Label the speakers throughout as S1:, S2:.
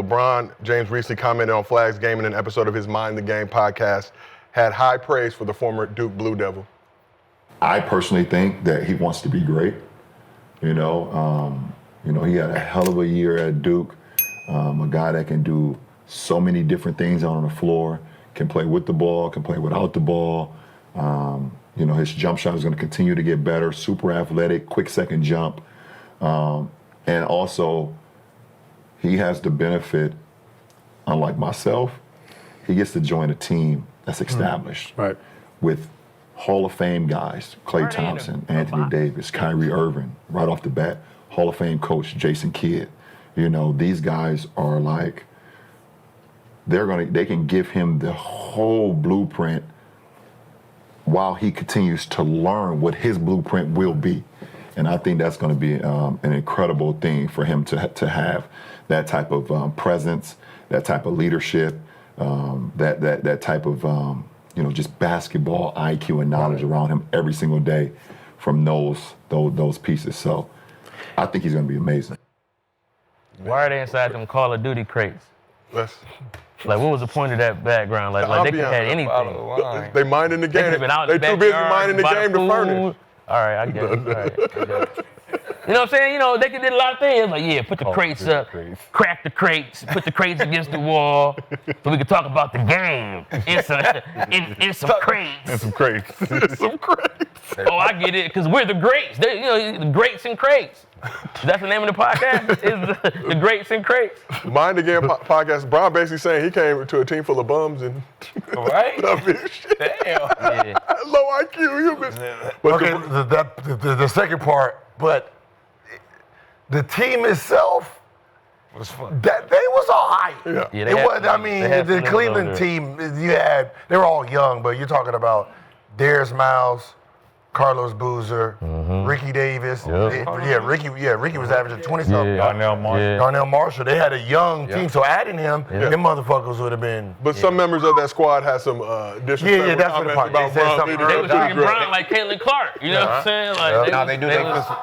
S1: LeBron James recently commented on Flagg's game in an episode of his Mind the Game podcast, had high praise for the former Duke Blue Devil.
S2: I personally think that he wants to be great. He had a hell of a year at Duke. A guy that can do so many different things out on the floor, can play with the ball, can play without the ball. His jump shot is going to continue to get better, super athletic, quick second jump. And also, he has the benefit, unlike myself, he gets to join a team that's established.
S3: Right.
S2: With Hall of Fame guys, Klay Thompson, Anthony Davis, Kyrie Irving, right off the bat, Hall of Fame coach Jason Kidd. These guys are like, they can give him the whole blueprint while he continues to learn what his blueprint will be. And I think that's going to be an incredible thing for him to have that type of presence, that type of leadership, that type of just basketball IQ and knowledge around him every single day from those pieces. So I think he's going to be amazing.
S4: Why are they inside them Call of Duty crates?
S1: Yes.
S4: Like, what was the point of that background? Like they could have had anything.
S1: They minding the game. They too busy minding the game to furnish.
S4: All right, I get it. All right, I get it. You know what I'm saying? They could did a lot of things. Like, put the crates up, crack the crates, put the crates against the wall, so we could talk about the game in some crates.
S3: And some crates.
S1: Some crates.
S4: Oh, I get it, because we're the greats. The greats and crates. That's the name of the podcast, is the greats and crates.
S1: Mind the Game podcast. Brian basically saying he came to a team full of bums and
S5: right?
S4: Damn. Yeah.
S1: Low IQ.
S3: The second part, but the team itself was fun. They was all right.
S1: Yeah.
S3: The Cleveland team, they were all young, but you're talking about Darius Miles, Carlos Boozer, Ricky Davis.
S4: Yep.
S3: Ricky was averaging 20-something.
S5: Darnell
S3: Marshall. They had a young team, so adding him, them motherfuckers would have been.
S1: But some members of that squad had some disrespectful
S3: that's what the
S1: comments
S3: part.
S1: about
S3: They said
S1: Bron
S3: something
S1: leading
S4: They
S1: the
S4: was
S1: Duke
S4: treating
S1: group.
S4: Bron like Caitlin Clark. You know what I'm saying? Like,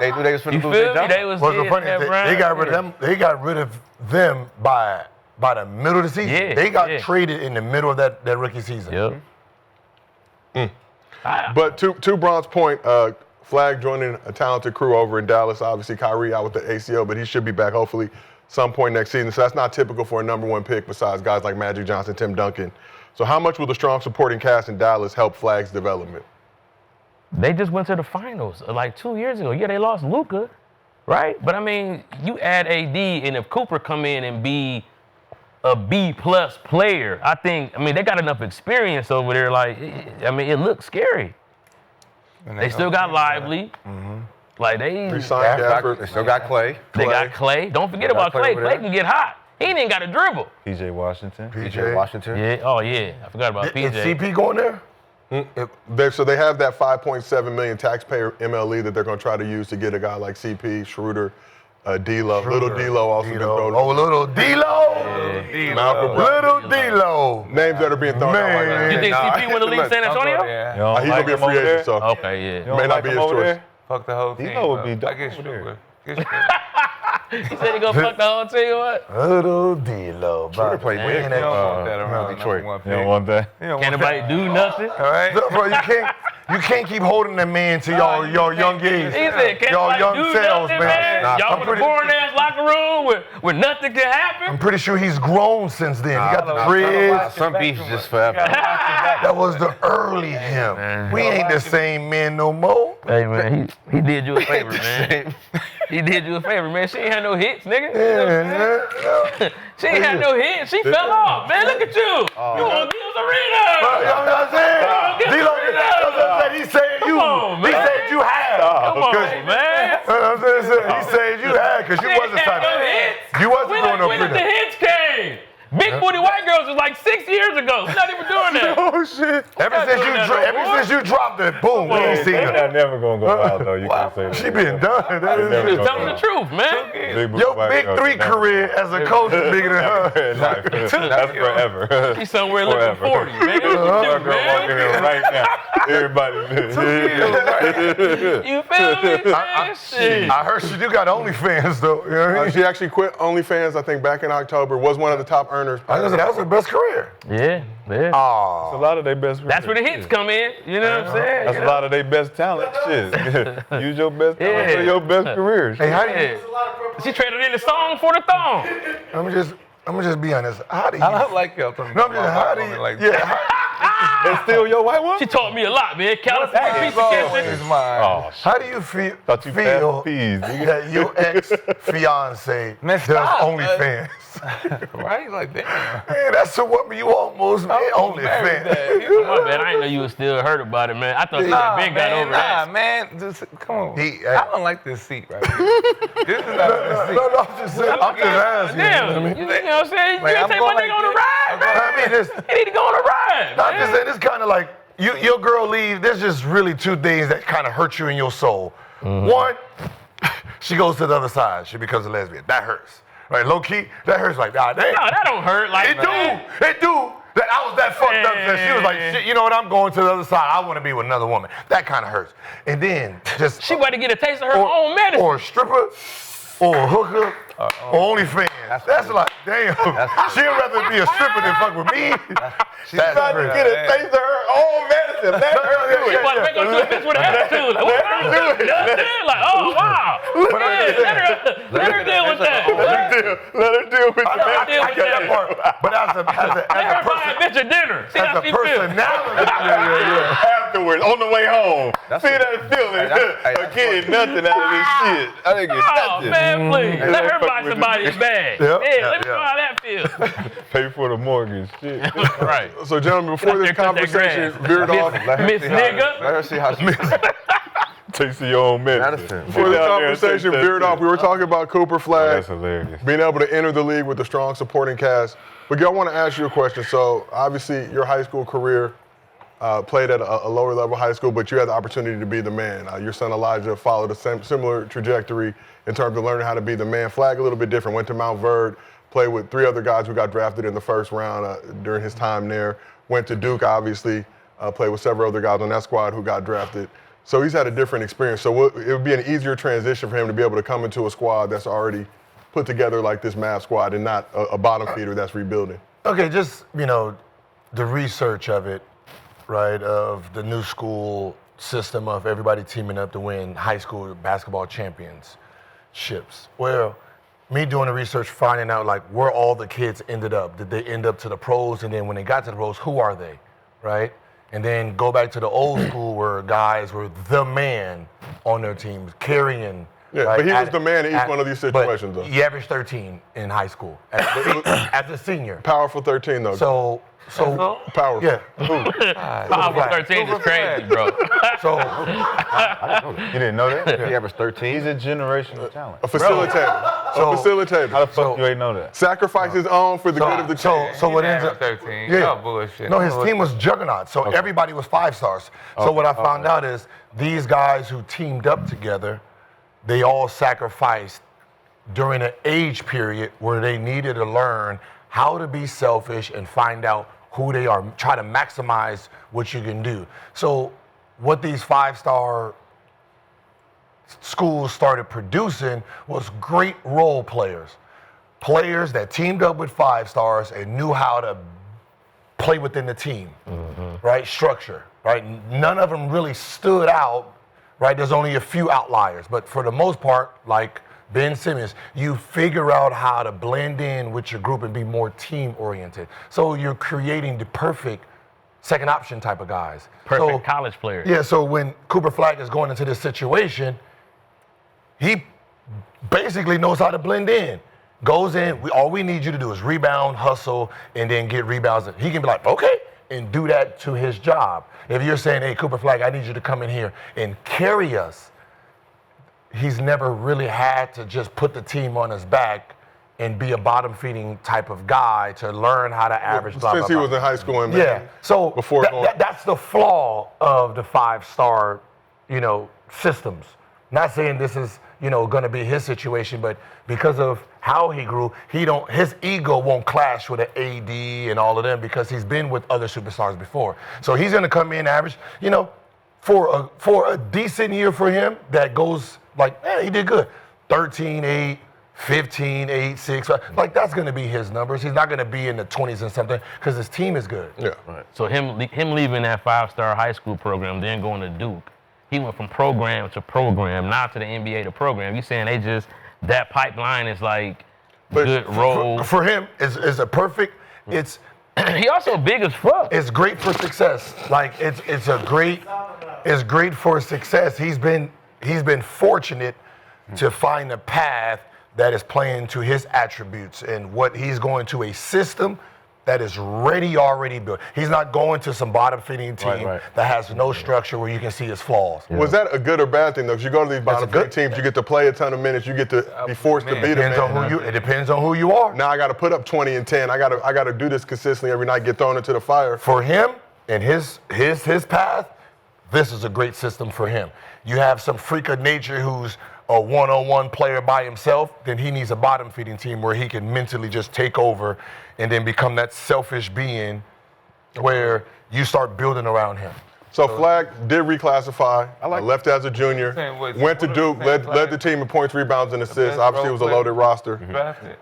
S5: they was finna
S4: you
S5: lose their
S4: feel me?
S5: job.
S4: They was
S3: What's so funny? They got rid of them. They got rid of them by the middle of the season.
S4: Yeah,
S3: they got traded in the middle of that rookie season.
S4: Yep.
S1: But to Bron's point, Flagg joining a talented crew over in Dallas. Obviously, Kyrie out with the ACL, but he should be back hopefully some point next season. So that's not typical for a number one pick besides guys like Magic Johnson, Tim Duncan. So how much will the strong supporting cast in Dallas help Flagg's development?
S4: They just went to the finals like 2 years ago. Yeah, they lost Luka, right? But, you add AD, and if Cooper come in and be a B-plus player, they got enough experience over there. Like, it looks scary. They still got Lively. Like, they
S1: They still got
S5: Klay.
S4: They got Klay. Don't forget about Klay. Klay can get hot. He ain't even got a dribble.
S5: PJ Washington.
S4: Yeah. Oh, yeah. I forgot about PJ.
S3: Is CP going there?
S1: So they have that $5.7 million taxpayer MLE that they're going to try to use to get a guy like CP, Schroeder, D'Lo. Little D'Lo also been thrown.
S3: Oh, Little D'Lo.
S1: Malcolm Brogdon.
S3: Little D'Lo.
S1: Names that are being thrown out right now.
S4: You think CP want to leave San Antonio?
S1: He's going to be a free agent, so
S4: Okay, yeah.
S1: may not be his choice.
S5: Fuck the whole team.
S3: D'Lo would be dope.
S4: He said he gonna fuck the whole team. What?
S3: Little D'Lo.
S5: Schroeder played way around Detroit.
S3: You don't want that.
S4: Can't nobody do nothing.
S5: All right.
S3: Bro, you can't keep holding them man to y'all young guys.
S4: He said, can't
S3: y'all
S4: nobody
S3: young
S4: do
S3: selves,
S4: nothing, man. Y'all with a boring ass locker room where nothing can happen.
S3: I'm pretty sure he's grown since then. He got the dreads.
S5: Some beefs just forever.
S3: That was the early him. We ain't the same men no more.
S4: Hey, man, he did you a favor, man. He did you a favor, man. She ain't had no hits, nigga. She ain't had no hits. She fell off, man. Look at you. You want to give us a reader.
S3: You know what I'm saying? D-Lo, he said you. He said you had.
S4: Come on, man.
S3: He said you had because you wasn't
S4: had no
S3: signing.
S4: hits.
S3: You wasn't going no
S4: When the
S3: pretty.
S4: hits came. Big booty white girls was like 6 years ago. We're not even doing that.
S1: Oh shit!
S3: Ever since you dropped it, boom, we ain't seen
S5: They're
S3: her.
S5: not never gonna go out though. You can't say that.
S3: She been done. That is
S5: Never
S3: it.
S5: gonna
S4: Tell them
S5: go
S4: the truth, man.
S5: Big
S3: Your
S5: white
S3: Big
S5: girls
S3: Three
S5: never.
S3: career as a coach is bigger than her.
S5: That's forever.
S4: She's somewhere looking 40, man. What you
S5: Girl
S4: do,
S5: walking
S4: man?
S5: here right now. Everybody.
S4: You feel me, man? Shit.
S3: I heard she do got OnlyFans though. You know what I mean?
S1: She actually quit OnlyFans, I think, back in October. Was one of the top earners.
S3: I was gonna say, that was her best career.
S4: Yeah.
S5: A lot of their best.
S4: That's where the hits come in. You know what I'm saying?
S5: That's a lot of their best talent. Shit. Use your best talent
S4: Yeah.
S5: for your best career.
S3: Hey, how do you?
S4: Yeah. She traded in the song for the thong.
S3: I'm gonna just be honest. How do you?
S6: I don't like y'all talking
S3: No, I'm
S6: about
S3: just, how do
S6: women
S3: you?
S6: like
S3: Yeah.
S5: That's still your white one?
S4: She taught me a lot, man. California
S6: that.
S4: pizza
S6: It's
S4: kitchen.
S6: always mine.
S5: Oh, shit.
S3: How do you feel?
S5: Thought you
S3: feel
S5: passed peas, nigga.
S3: that your ex-fiance
S6: Man,
S3: does
S6: stop.
S3: OnlyFans?
S6: Right? Like, damn.
S3: Man, that's a woman you almost made OnlyFans.
S4: My bad. I didn't know you were still hurt about it, man. I thought you had been got over that.
S6: man. Just, come on.
S3: He-
S6: I don't like this seat right here. This is not a good seat.
S3: No, I'm just saying. I'm just asking.
S4: Damn,
S3: You know what I mean?
S4: you know what I'm saying? You
S6: Like,
S4: ain't
S6: I'm
S4: take
S6: going
S4: my nigga
S6: like
S4: on a
S6: this.
S4: ride, man.
S3: I mean, this.
S4: He need to go on a ride,
S3: I'm just
S4: man.
S3: saying, it's kind of like your girl leave. There's just really two things that kind of hurt you in your soul. One, she goes to the other side. She becomes a lesbian. That hurts. Right? Low key, that hurts like, nah, damn.
S4: No, that don't hurt like
S3: It
S4: that.
S3: do. That I was that fucked up that she was like, shit, you know what? I'm going to the other side. I want to be with another woman. That kind of hurts. And then just
S4: She about to get a taste of her own medicine.
S3: or a stripper, or a hooker, or OnlyFans. That's like, damn. She'd rather be a stripper than fuck with me. She's
S5: About to get a taste of her own medicine. Let her do
S4: She
S5: it.
S4: about to make her do a bitch with an attitude. Like, what wrong with you? Like, oh, wow. Yeah, let her deal with that.
S5: Let her deal with
S3: I
S5: that.
S3: get that part. But as a
S4: Let her buy a bitch a dinner. See
S3: as
S4: how
S3: a
S4: she feels.
S3: personality,
S5: Afterwards, on the way home. See that feeling?
S6: that's
S5: Getting nothing out of this shit. I didn't get
S4: Oh,
S5: nothing.
S4: man, please.
S5: Hey,
S4: Let her
S5: fuck
S4: buy
S5: with
S4: somebody
S5: this.
S4: a bag.
S3: Yeah,
S4: Yeah,
S3: yeah,
S4: let me know
S3: yeah.
S4: how that feels.
S5: Pay for the mortgage. Shit.
S4: Right.
S1: So, gentlemen, before this
S4: Cut that
S1: conversation
S4: grass.
S1: veered off,
S4: Miss nigga.
S6: Let her see how she
S5: Taste of your own medicine.
S6: Medicine.
S1: before this
S5: Get out there and
S1: conversation
S5: taste that
S1: veered
S5: shit.
S1: off, we were talking about Cooper Flagg
S5: That's hilarious.
S1: being able to enter the league with a strong supporting cast. But Gil, I want to ask you a question. So, obviously, your high school career played at a lower level high school, but you had the opportunity to be the man. Your son Elijah followed a similar trajectory in terms of learning how to be the man. Flagg a little bit different. Went to Mount Verde, played with 3 other guys who got drafted in the first round during his time there. Went to Duke, obviously, played with several other guys on that squad who got drafted. So he's had a different experience. So it would be an easier transition for him to be able to come into a squad that's already put together like this Mav squad and not a bottom feeder that's rebuilding.
S3: Okay, just, the research of it, right, of the new school system of everybody teaming up to win high school basketball championships. Well, me doing the research, finding out like where all the kids ended up. Did they end up to the pros? And then when they got to the pros, who are they, right? And then go back to the old school where guys were the man on their teams, carrying.
S1: Yeah,
S3: right,
S1: but he was the man in each one of these situations,
S3: but
S1: though.
S3: he averaged 13 in high school as a senior.
S1: Powerful 13, though.
S3: So
S1: Powerful.
S3: yeah.
S4: Powerful 13 is crazy, bro.
S3: So
S5: You didn't know that?
S6: He averaged 13.
S5: He's a generational talent.
S1: A facilitator.
S3: So-
S1: A facilitator.
S5: How the fuck you ain't know that?
S1: Sacrifice his own for the good of the team.
S3: so what ends up
S6: 13.
S3: Yeah.
S6: Y'all bullshit.
S3: No, his team was juggernaut. So everybody was 5 stars. So what I found out is these guys who teamed up together, they all sacrificed during an age period where they needed to learn how to be selfish and find out who they are, try to maximize what you can do. So what these 5-star schools started producing was great role players. Players that teamed up with 5 stars and knew how to play within the team, right? Structure, right? None of them really stood out, right? There's only a few outliers, but for the most part, like Ben Simmons, you figure out how to blend in with your group and be more team oriented. So you're creating the perfect second option type of guys.
S4: Perfect college player.
S3: Yeah, so when Cooper Flagg is going into this situation, he basically knows how to blend in. Goes in, all we need you to do is rebound, hustle, and then get rebounds. He can be like, okay, and do that to his job. If you're saying, hey, Cooper Flagg, I need you to come in here and carry us, he's never really had to just put the team on his back and be a bottom-feeding type of guy to learn how to average. Blah,
S1: Since
S3: blah,
S1: he
S3: blah.
S1: was in high school and
S3: Yeah. So
S1: before going.
S3: that's the flaw of the 5-star, systems. Not saying this is, going to be his situation, but because of how he grew, his ego won't clash with an AD and all of them because he's been with other superstars before. So he's going to come in average, for a decent year for him that goes like, he did good. 13, 8, 15, 8, 6. Like, that's going to be his numbers. He's not going to be in the 20s and something because his team is good.
S1: Yeah.
S4: Right. So him leaving that 5-star high school program, then going to Duke, he went from program to program, now to the NBA to program. You saying that pipeline is like good role.
S3: For him, it's a perfect, it's
S4: He also big as fuck.
S3: it's great for success. Like it's great for success. He's been fortunate to find a path that is playing to his attributes and what he's going to a system that is already built. He's not going to some bottom-feeding team that has no structure where you can see his flaws.
S1: Was that a good or bad thing though? Because you go to these bottom
S3: good-
S1: teams, you get to play a ton of minutes, you get to be forced to beat them.
S3: It depends on who you are.
S1: Now I got to put up 20 and 10. I got to do this consistently every night. Get thrown into the fire.
S3: For him and his path, this is a great system for him. You have some freak of nature who's a one-on-one player by himself, then he needs a bottom-feeding team where he can mentally just take over and then become that selfish being where you start building around him.
S1: So Flagg did reclassify. Left as a junior. Went to Duke. Led the team in points, rebounds, and assists. Obviously, it was a loaded roster.
S6: Drafted.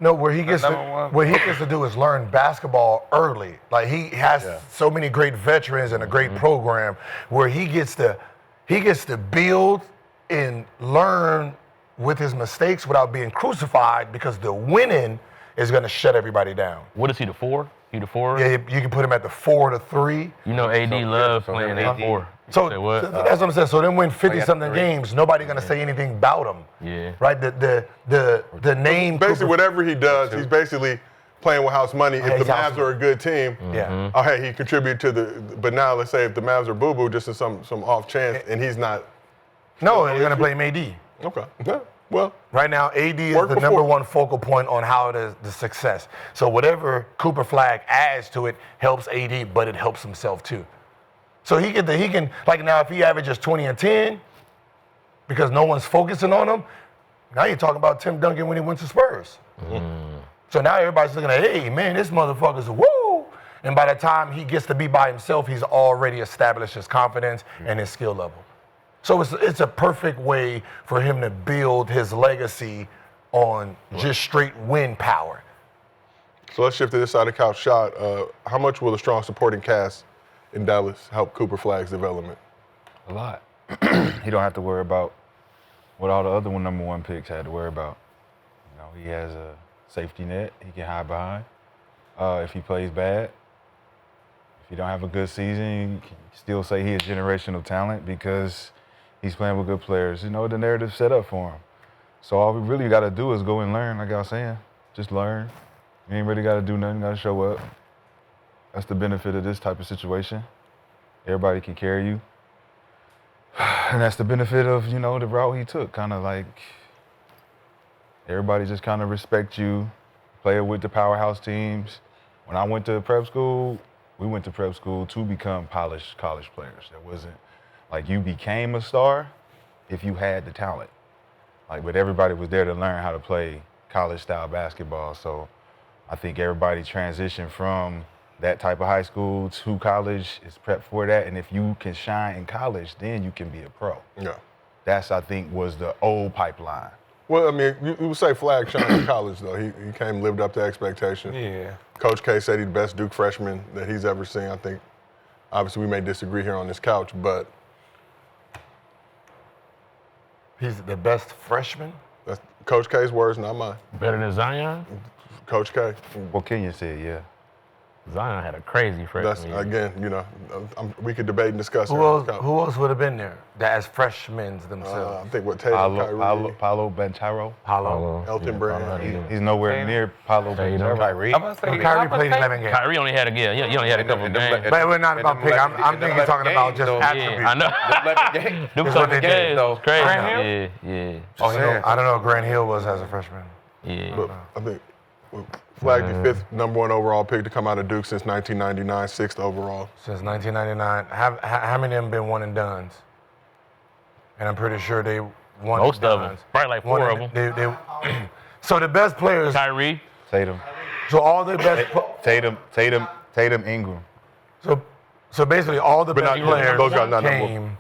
S3: No, where he gets
S6: number one.
S3: what he gets to do is learn basketball early. Like he has so many great veterans and a great program where he gets to build and learn with his mistakes without being crucified because the winning is going to shut everybody down.
S4: What is he, the 4? He the 4?
S3: Yeah, you can put him at the 4 to 3.
S4: You know AD loves playing at 4.
S3: So
S4: Say what?
S3: that's what I'm saying. So then win 50-something games, nobody gonna say anything about him.
S4: Yeah.
S3: Right? The name.
S1: Basically, whatever he does, he's basically playing with house money. If the
S3: he's house
S1: Mavs are a good team,
S3: Yeah.
S1: oh hey, he contributed to the. But now let's say if the Mavs are boo-boo, just in some off chance, and he's not.
S3: No, they're gonna blame AD.
S1: Okay. Yeah. Well.
S3: Right now, AD is
S1: Work
S3: the
S1: before.
S3: number one focal point on how the success. So whatever Cooper Flagg adds to it helps AD, but it helps himself too. So he can like now if he averages 20 and 10, because no one's focusing on him, now you're talking about Tim Duncan when he went to Spurs. So now everybody's looking at, hey man, this motherfucker's a woo. And by the time he gets to be by himself, he's already established his confidence and his skill level. So it's a perfect way for him to build his legacy on just straight win power.
S1: So let's shift to this side of the couch. Shot. How much will a strong supporting cast in Dallas help Cooper Flagg's development?
S7: A lot. He don't have to worry about what all the other number one picks had to worry about. You know, he has a safety net he can hide behind. If he plays bad, if he don't have a good season, you can still say he is generational talent because he's playing with good players. You know, the narrative's set up for him. So all we really got to do is go and learn, like I was saying. Just learn. You ain't really got to do nothing, got to show up. That's the benefit of this type of situation. Everybody can carry you. And that's the benefit of, you know, the route he took. Kind of like everybody just kind of respect you, play with the powerhouse teams. When I went to prep school, we went to prep school to become polished college players. There wasn't, like, you became a star if you had the talent. Like, but everybody was there to learn how to play college-style basketball. So I think everybody transitioned from that type of high school to college is prepped for that. And if you can shine in college, then you can be a pro.
S1: Yeah.
S7: That's, I think, was the old pipeline.
S1: Well, I mean, you would say Flagg shined in college, though. He came, lived up to expectation.
S6: Yeah.
S1: Coach K said he's the best Duke freshman that he's ever seen. I think, obviously, we may disagree here on this couch, but
S3: He's the best freshman.
S1: that's Coach K's words, not mine.
S4: Better than Zion?
S1: Coach K.
S7: Well, Kenya said, yeah.
S4: Zion had a crazy
S1: That's,
S4: freshman year.
S1: again, you know, we could debate and discuss.
S3: Who
S1: here on
S3: else?
S1: this couch.
S3: Who else would have been there that as freshmen themselves?
S1: I think what Tatum, Kyrie,
S7: Paulo Banchero.
S3: Paulo.
S1: Elton Brand.
S7: He's nowhere near Paulo Banchero.
S6: I'm about to say,
S3: Kyrie played 11 games.
S4: Kyrie only had a he only had a couple games.
S3: But we're not about pick. I'm thinking talking about just attributes.
S4: I know. Them
S3: That's what
S4: couple
S3: they did.
S4: games,
S6: though.
S4: crazy.
S6: Grant
S4: Yeah.
S3: I don't know what Grant Hill was as a freshman.
S4: Yeah.
S1: But I think Flagg, the fifth number 1 overall pick to come out of Duke since 1999, sixth overall.
S3: Since 1999. How many of them been one and dones? And I'm pretty sure they won
S4: Most of them. Probably like 4 of them.
S3: They, so the best players.
S4: Kyrie.
S7: Tatum.
S3: So all the best.
S7: Tatum, Ingram.
S3: So basically all the best
S1: not-
S3: players
S1: those guys not number
S3: came.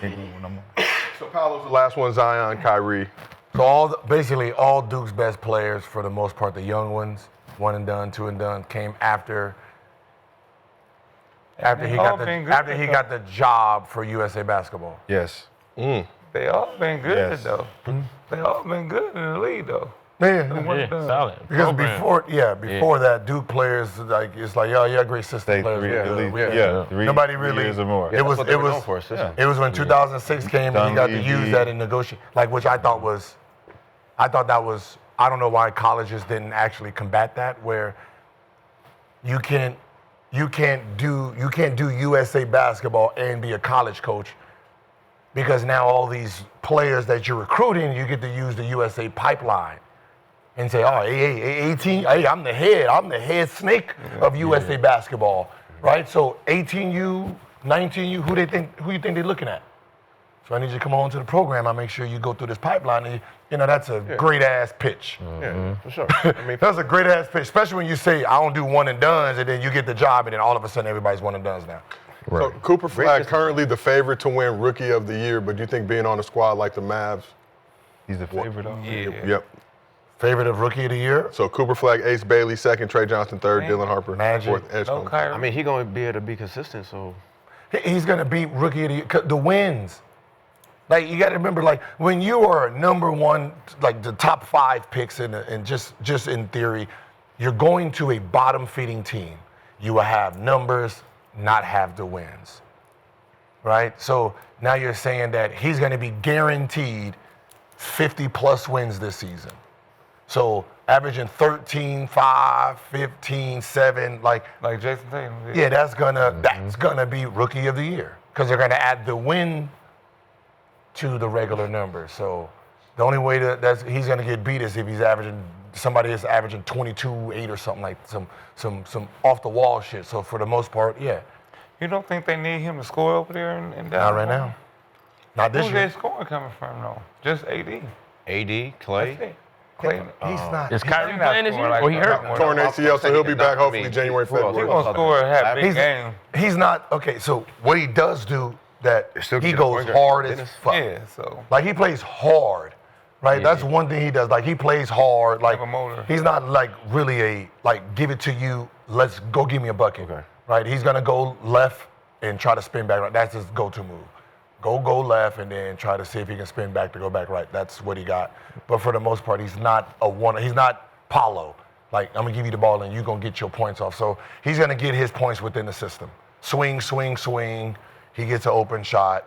S7: Ingram, number 1.
S1: So Paolo's the last one, Zion, Kyrie.
S3: So basically all Duke's best players, for the most part, the young ones, one and done, two and done, came after he got the job for USA Basketball.
S7: Yes.
S6: They all been good
S7: Yes.
S6: though. They all been good in the league though.
S3: Man,
S6: One
S4: Yeah,
S6: and done.
S4: solid.
S3: because
S4: Program.
S3: before that, Duke players it's like, yo, yeah, great system
S7: Stay
S3: players.
S7: 3,
S3: we're
S7: at
S3: good,
S7: least.
S3: we good.
S7: Yeah. 3
S3: Nobody
S7: 3
S3: really-
S7: years or more.
S3: It was
S5: That's what they were known for, a system.
S3: It was when 2006 came and he got to
S7: Dunleavy.
S3: use that in negotiate, which I thought that was, I don't know why colleges didn't actually combat that, where you can't do USA basketball and be a college coach, because now all these players that you're recruiting, you get to use the USA pipeline and say, oh, hey, 18, hey, I'm the head snake of USA basketball, right? So 18U, 19U, who you think they're looking at? So I need you to come on to the program. I make sure you go through this pipeline. And, that's a great ass pitch.
S5: Yeah, for sure. I mean,
S3: That's a great ass pitch, especially when you say I don't do one and dones, and then you get the job, and then all of a sudden everybody's one and dones now.
S1: So Cooper Flagg currently the favorite to win Rookie of the Year, but do you think being on a squad like the Mavs?
S7: He's the favorite though.
S6: Yeah.
S1: Yep.
S3: Favorite of Rookie of the Year?
S1: So Cooper Flagg, Ace Bailey, second, Trey Johnson, third, Dylan Harper,
S3: Magic.
S1: fourth,
S6: No
S1: Edgecombe.
S6: Kyrie.
S5: I mean, he gonna be able to be consistent. So
S3: He's gonna beat Rookie of the Year. 'Cause the wins. Like, you got to remember, like, when you are number one, like the top 5 picks, and just in theory, you're going to a bottom-feeding team. You will have numbers, not have the wins, right? So now you're saying that he's going to be guaranteed 50-plus wins this season. So averaging 13, 5, 15, 7, like
S6: Jason Tatum.
S3: yeah, that's gonna be Rookie of the Year, because they're gonna add the win to the regular number. So the only way that he's gonna get beat is if somebody is averaging 22-8 or something, like some off the wall shit. So for the most part, yeah,
S6: You don't think they need him to score over there in
S3: not
S6: Dallas?
S3: right now, not this
S6: Who's their
S3: year.
S6: scoring coming from though? Just AD.
S5: AD, Clay.
S6: That's it. Clay.
S3: He's not.
S4: Is Kyrie
S6: not
S4: playing this year?
S6: scoring like
S4: Or he
S6: that.
S4: hurt?
S6: Not
S1: Torn
S6: more.
S1: ACL, so he'll be back
S5: I
S1: hopefully
S5: mean,
S1: January,
S5: who else?
S6: He
S1: February.
S6: gonna score and have big
S3: He's
S6: games.
S3: he's not okay. So what he does do that
S5: Still
S3: he
S5: get a
S3: goes
S5: point guard.
S3: hard as
S5: Dennis.
S3: fuck.
S6: Yeah, so
S3: Like, he plays hard, right? That's one thing he does. Like, he plays hard. Like,
S6: Have a motor.
S3: he's not like really give it to you. Let's go give me a bucket.
S5: Okay.
S3: Right? He's gonna go left and try to spin back right. That's his go-to move. Go left and then try to see if he can spin back to go back right. That's what he got. But for the most part, he's not he's not Paulo. Like, I'm gonna give you the ball and you're gonna get your points off. So he's gonna get his points within the system. Swing, swing, swing. He gets an open shot.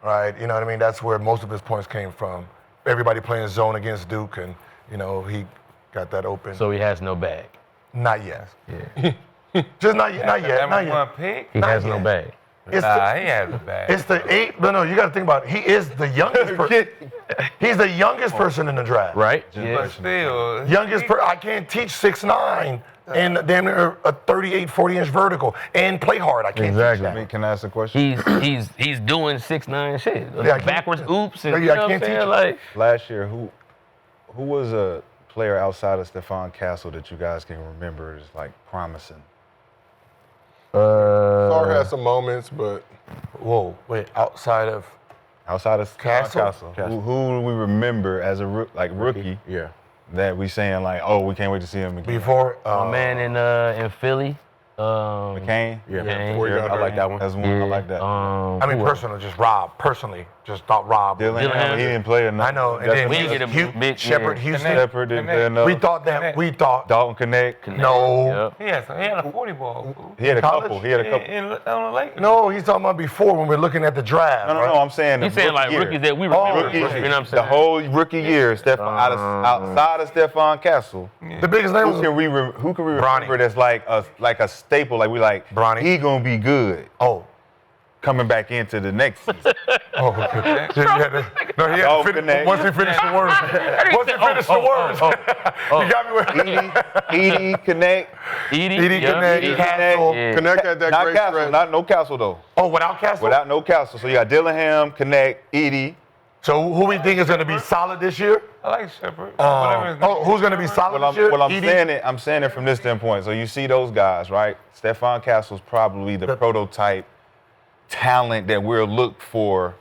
S3: Right? You know what I mean? That's where most of his points came from. Everybody playing zone against Duke, and he got that open.
S4: So he has no bag.
S3: Not yet.
S4: Yeah.
S3: Just not yet. Not yet.
S6: Number
S3: Not
S6: one
S3: yet.
S6: pick.
S4: He
S3: Not
S4: has no
S3: yet.
S4: bag.
S3: It's
S6: Nah, he has a bag.
S3: It's the 8. No, you got to think about it. He is the youngest person. He's the youngest person in the draft.
S4: Right?
S6: But still,
S3: Youngest person. I can't teach 6'9" and damn near a 38, 40-inch vertical and play hard. I can't
S4: Exactly.
S3: teach
S7: I mean,
S3: that.
S7: can I ask a question?
S4: He's doing 6'9" shit.
S3: Yeah, I can't-
S4: Backwards oops and
S3: Yeah,
S4: you know
S3: I
S4: what I'm
S3: can't
S4: saying?
S3: teach it.
S4: Like,
S7: Last year, who was a player outside of Stephon Castle that you guys can remember as like promising?
S1: Sar had some moments, but
S3: Whoa, wait, outside of
S7: Outside of Stephon
S3: Castle?
S7: Castle, who do we remember as a rookie
S5: Yeah.
S7: that we saying like, oh, we can't wait to see him again?
S3: before,
S4: my man in Philly.
S7: McCain?
S5: Yeah.
S4: McCain.
S1: before he got
S5: I like
S1: hurt.
S5: that one.
S7: That's one I like that.
S3: I mean, personally, just Rob. Personally, just thought Rob.
S7: Dylan,
S4: Dylan
S7: he didn't play enough.
S3: I know, and
S7: That's
S3: then
S7: what-
S4: we didn't get a
S3: Hugh-
S4: big-
S3: Shepard,
S4: yeah.
S3: Houston.
S7: Shepard didn't play enough.
S3: We thought.
S7: Dalton Connect.
S3: No.
S4: Yep.
S6: he had a 40 ball. Fool.
S7: He had a
S3: College?
S7: couple. He had a couple.
S6: On the Lakers.
S3: No, he's talking about before when we're looking at the draft.
S7: No,
S3: right?
S7: I'm saying the
S4: He's saying like
S7: rookie year.
S4: rookies that we remember.
S7: Rookie,
S4: You know what I'm
S7: the
S4: saying?
S7: whole rookie year, outside of Stephon Castle,
S3: The biggest name
S7: who
S3: was
S7: can we remember
S3: Bronny.
S7: that's like a staple? Like we like
S3: Bronny.
S7: he gonna be good.
S3: Oh,
S7: coming back into the next season.
S3: Oh, okay. He had to finish,
S7: connect.
S3: once he finished the words. Once he finished the words. You got me with
S7: Edie connect.
S3: Edie
S4: yeah,
S3: Connect,
S4: Edie.
S3: Castle.
S4: Yeah.
S1: Connect had that
S7: Not
S1: great
S7: Castle,
S1: stretch.
S7: no Castle though.
S3: Oh, without Castle?
S7: Without no Castle. So you got Dillingham, Connect, Edie.
S3: So who we think is going to be solid this year?
S6: I like Shepard. Whatever his name is.
S3: Who's going to be solid this year?
S7: I'm saying it from this standpoint. So you see those guys, right? Stephon Castle's probably the prototype talent that we'll look for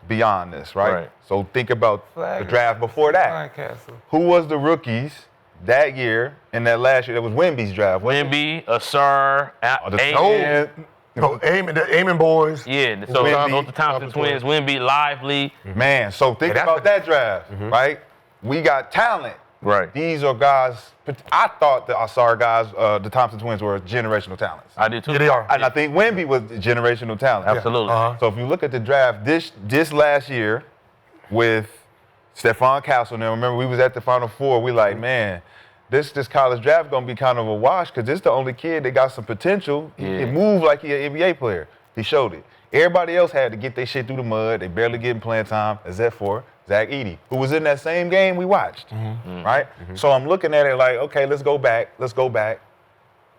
S7: beyond this, right?
S4: Right.
S7: So think about
S6: Flagg
S7: the draft before that.
S6: Flagg Castle.
S7: Who was the rookies that year and that last year? That was Wemby's draft.
S4: Wemby, Asar,
S7: And
S3: Oh, the Amen boys.
S4: Yeah, so
S7: Wemby,
S4: those the Thompson twins, Wemby, Lively.
S7: man, so think
S3: that's
S7: about
S3: the-
S7: that draft, right? We got talent.
S4: Right.
S7: These are guys. I thought the Asar guys, the Thompson twins, were generational talents.
S4: I did too.
S3: Yeah, they are.
S7: And I think Wemby was generational talent.
S4: Absolutely.
S3: Uh-huh.
S7: So if you look at the draft this last year with Stephon Castle, now remember we was at the Final Four, we like, man, this college draft gonna be kind of a wash because this the only kid that got some potential. He
S4: Yeah.
S7: can move like he an NBA player. He showed it. Everybody else had to get their shit through the mud. They barely getting playing time, except for Zach Edey, who was in that same game we watched, right? So I'm looking at it like, okay, let's go back.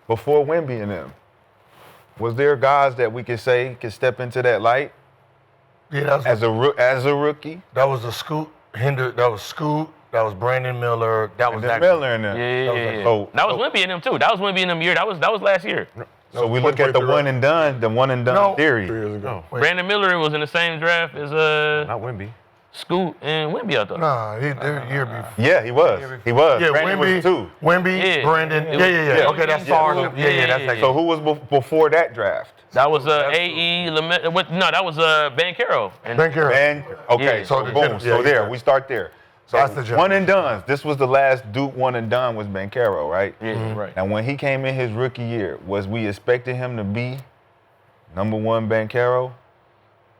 S7: Before Wemby and them, was there guys that we could say could step into that light
S3: Yeah,
S7: as a rookie?
S3: that was a Scoot. That was Scoot. That was Brandon Miller. That was
S7: And then
S3: that.
S7: Miller in there.
S4: Yeah.
S7: So-
S4: That was Wemby in them too. That was Wemby in them year. That was last year.
S7: So we look at the one and done
S3: No.
S7: theory.
S1: 3 years ago.
S4: Brandon Miller was in the same draft as
S5: Not Wemby.
S4: Scoot and Wemby, I thought.
S3: Nah, they're year before.
S7: Yeah, he was. He was.
S3: Yeah,
S7: Brandon
S3: Wemby,
S7: was two.
S3: Wemby,
S4: Yeah.
S3: Brandon.
S4: It
S3: Yeah.
S4: was-
S3: Okay, that's
S4: yeah.
S3: far.
S4: Yeah.
S3: Yeah, that's that.
S7: So who was before that draft?
S4: That was AE Lamette. No, that was Bankero. And
S3: Bankero.
S7: And okay,
S4: Yeah.
S7: so
S3: So the
S7: boom.
S3: gen-
S7: So
S3: yeah,
S7: there,
S3: yeah.
S7: we start there. So
S3: That's the
S7: one
S3: generation.
S7: and done. This was the last Duke one and done was Bankero, right?
S4: Yeah, right.
S7: And when he came in his rookie year, was we expecting him to be number one Bankero?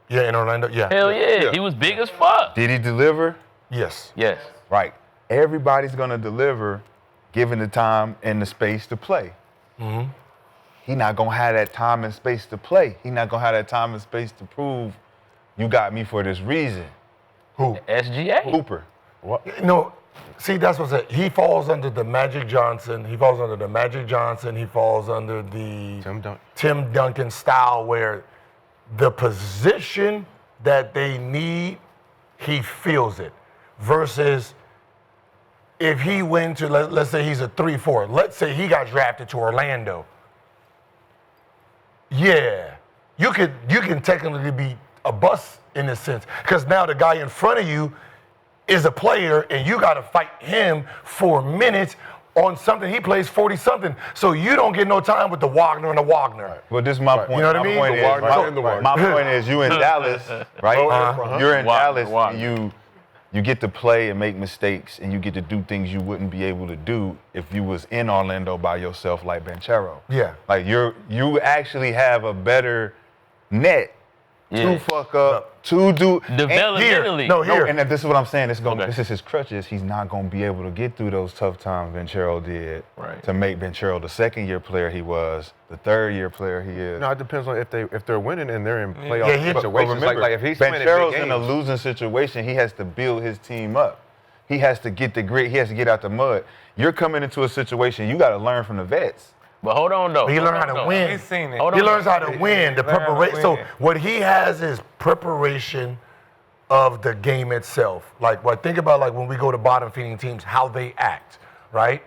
S3: Yeah, in Orlando. Yeah.
S4: Hell yeah. He was big as fuck.
S7: Did he deliver?
S3: Yes.
S4: Yes.
S7: Right. Everybody's gonna deliver, given the time and the space to play. He not gonna have that time and space to play. He not gonna have that time and space to prove you got me for this reason.
S3: Who?
S4: SGA.
S7: Cooper.
S3: No. See, that's what's it. He falls under the Magic Johnson. He falls under the Magic Johnson. He falls under the Tim Duncan style, where the position that they need, he feels it. Versus if he went to, let's say he's a 3-4. Let's say he got drafted to Orlando. Yeah, you can technically be a bust in a sense, because now the guy in front of you is a player, and you got to fight him for minutes on something. He plays 40-something, so you don't get no time with the Wagner and the Wagner.
S7: Well, this is my point.
S3: You know what I
S7: My
S3: mean?
S7: point
S1: The
S7: is,
S1: Wagner
S7: my-
S1: and the Wagner.
S7: my point is, you in Dallas, right? You're in
S4: Wagner,
S7: Dallas,
S4: Wagner.
S7: and you get to play and make mistakes, and you get to do things you wouldn't be able to do if you was in Orlando by yourself, like Banchero.
S3: Yeah.
S7: Like you actually have a better net
S4: Yeah.
S7: to fuck up, to do.
S4: Developmentally.
S3: No, here.
S7: And this is what I'm saying. This
S4: Okay.
S7: is his crutches. He's not going to be able to get through those tough times Banchero did
S4: Right.
S7: to make Banchero the second-year player he was, the third-year player he is.
S5: No, it depends on if they're winning and they're in
S3: Yeah,
S5: playoff
S3: he- but
S5: situations.
S7: remember,
S5: like if he's winning big
S7: Banchero's in a
S5: games,
S7: losing situation. He has to build his team up. He has to get the grit. He has to get out the mud. You're coming into a situation, you got to learn from the vets.
S4: But hold on though.
S3: He
S4: Hold
S3: learned
S4: on,
S3: how to
S4: though.
S3: win.
S6: He's seen it.
S4: Hold
S3: He
S4: on.
S3: learns how to win, the
S6: Learn how to
S3: preparation. So
S6: win.
S3: what he has is preparation of the game itself. Like, think about like when we go to bottom feeding teams, how they act, right?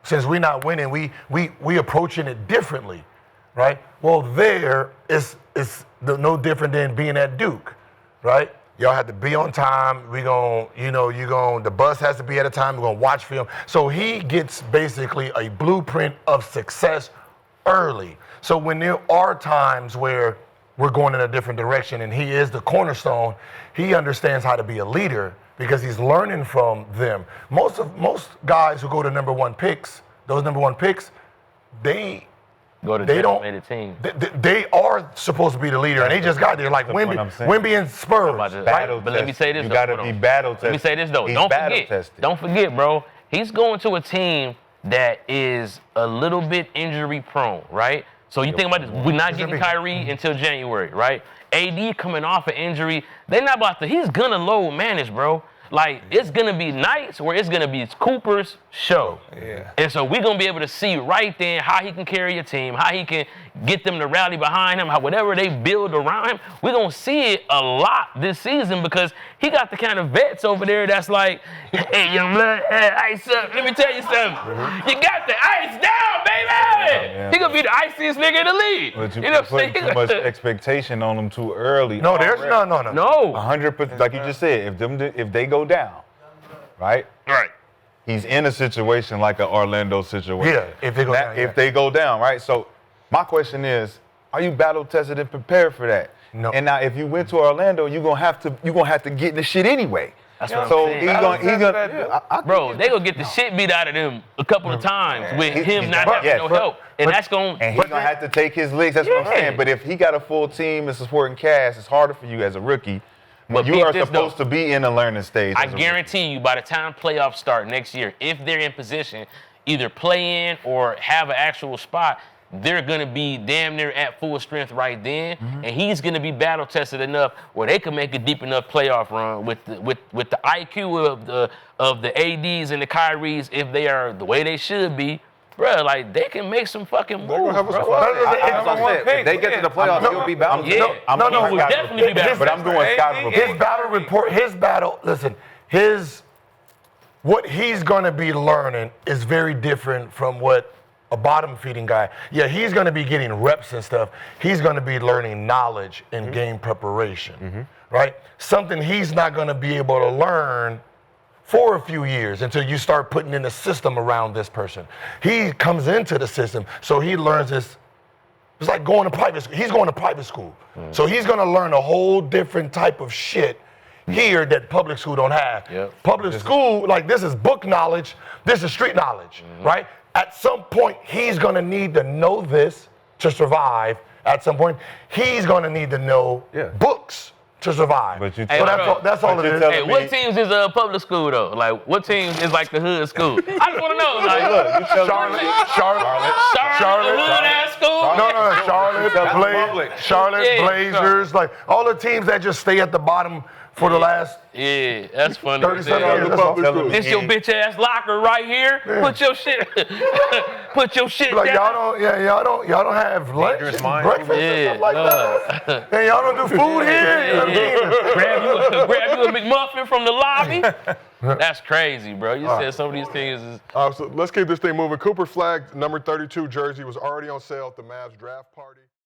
S3: Since we're not winning, we approaching it differently, right? Well, there is no different than being at Duke, right? Y'all have to be on time. The bus has to be at a time. We're gonna watch film. So he gets basically a blueprint of success early. So when there are times where we're going in a different direction and he is the cornerstone, he understands how to be a leader because he's learning from them. Most guys who go to number one picks, those number one picks, they
S4: Go to
S3: they don't.
S4: decimated team.
S3: They are supposed to be the leader, and they just got there like
S7: That's what I'm saying.
S3: Wemby and Spurs.
S4: About to-
S7: Battle
S4: But let me say this.
S7: You
S4: though,
S7: got to
S4: hold
S7: be
S4: on.
S7: battle tested.
S4: Let me say this though.
S7: He's
S4: Don't
S7: battle
S4: forget.
S7: tested.
S4: Don't forget, bro. He's going to a team that is a little bit injury prone, right? So you think about this, we're not getting Kyrie until January, right? AD coming off an injury, they're not about to, he's gonna load manage, bro. Like, it's gonna be nights where it's gonna be Cooper's show.
S6: Yeah.
S4: And so we're gonna be able to see right then how he can carry a team, how he can get them to rally behind him, how whatever they build around him, we're gonna see it a lot this season because he got the kind of vets over there that's like, hey, young blood, ice up. Let me tell you something. You got the ice down, baby. He gonna be the iciest nigga in the league.
S7: But you
S4: know what I'm
S7: put
S4: saying?
S7: too much expectation on them too early.
S3: No, there's no.
S7: 100%. Like you just said, if they go down, right?
S4: Right.
S7: He's in a situation like an Orlando situation.
S3: Yeah, if they go down.
S7: If they go down, right? So my question is, are you battle tested and prepared for that?
S3: No.
S7: And now if you went to Orlando, you're gonna have to get in the shit anyway.
S4: That's what I'm
S7: So
S4: saying.
S7: he's gonna
S4: Bro, they gonna get the shit beat out of them a couple of times with him not having no help. And that's gonna
S7: and he's gonna have to take his licks. That's what I'm saying. But if he got a full team and supporting cast, it's harder for you as a rookie. But you are supposed to be in a learning stage.
S4: I guarantee you, by the time playoffs start next year, if they're in position, either play in or have an actual spot, they're gonna be damn near at full strength right then, and he's gonna be battle tested enough where they can make a deep enough playoff run with the IQ of the ADs and the Kyries if they are the way they should be. Bro, like, they can make some fucking moves, bro.
S5: If they get to the playoffs, he'll be balanced.
S4: Yeah, he will definitely be balanced.
S7: But I'm doing scouting report.
S3: What he's gonna be learning is very different from what a bottom feeding guy. Yeah, he's gonna be getting reps and stuff. He's gonna be learning knowledge and game preparation, right? Something he's not gonna be able to learn for a few years until you start putting in a system around this person. He comes into the system, so he learns this. It's like going to private school. He's going to private school. So he's gonna learn a whole different type of shit here that public school don't have. Public school, like, this is book knowledge, this is street knowledge, right? At some point, he's gonna need to know this to survive. At some point, he's gonna need to know books to survive.
S7: But you
S4: Hey,
S7: tell-
S3: that's all it is.
S4: Hey, what teams is public school though? Like, what teams is like the hood school? I just want to know. Like,
S7: Look, you tell
S3: Charlotte,
S4: Charlotte, the hood ass school.
S3: Charlotte,
S4: Yeah.
S3: Blazers, like all the teams that just stay at the bottom for the last
S4: Yeah, that's funny.
S3: 37 years. That's all.
S4: This your bitch ass locker right here. Put your shit. Put your shit
S3: Like
S4: down.
S3: y'all don't have lunch, and breakfast, and stuff like that. And y'all don't do food here. You know what I mean?
S4: grab you a McMuffin from the lobby. That's crazy, bro. You said some of these things is.
S1: So let's keep this thing moving. Cooper Flagg, number 32 jersey was already on sale at the Mavs draft party.